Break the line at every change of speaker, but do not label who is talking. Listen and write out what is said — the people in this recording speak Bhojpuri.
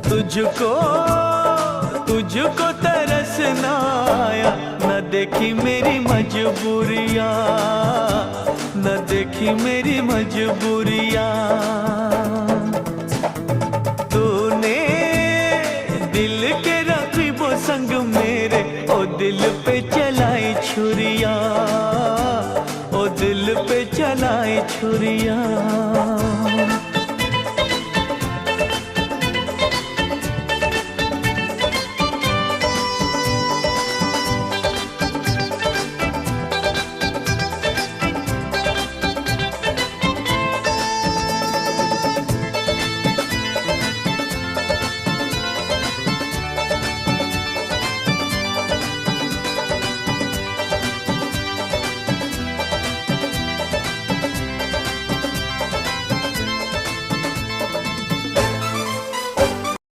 तुझको तुझको तरस ना आया, न देखी मेरी मजबूरियाँ, न देखी मेरी मजबूरियाँ। तूने दिल के रकीबों संग मेरे ओ दिल पे चलाई छुरियाँ, ओ दिल पे चलाई छुरियाँ।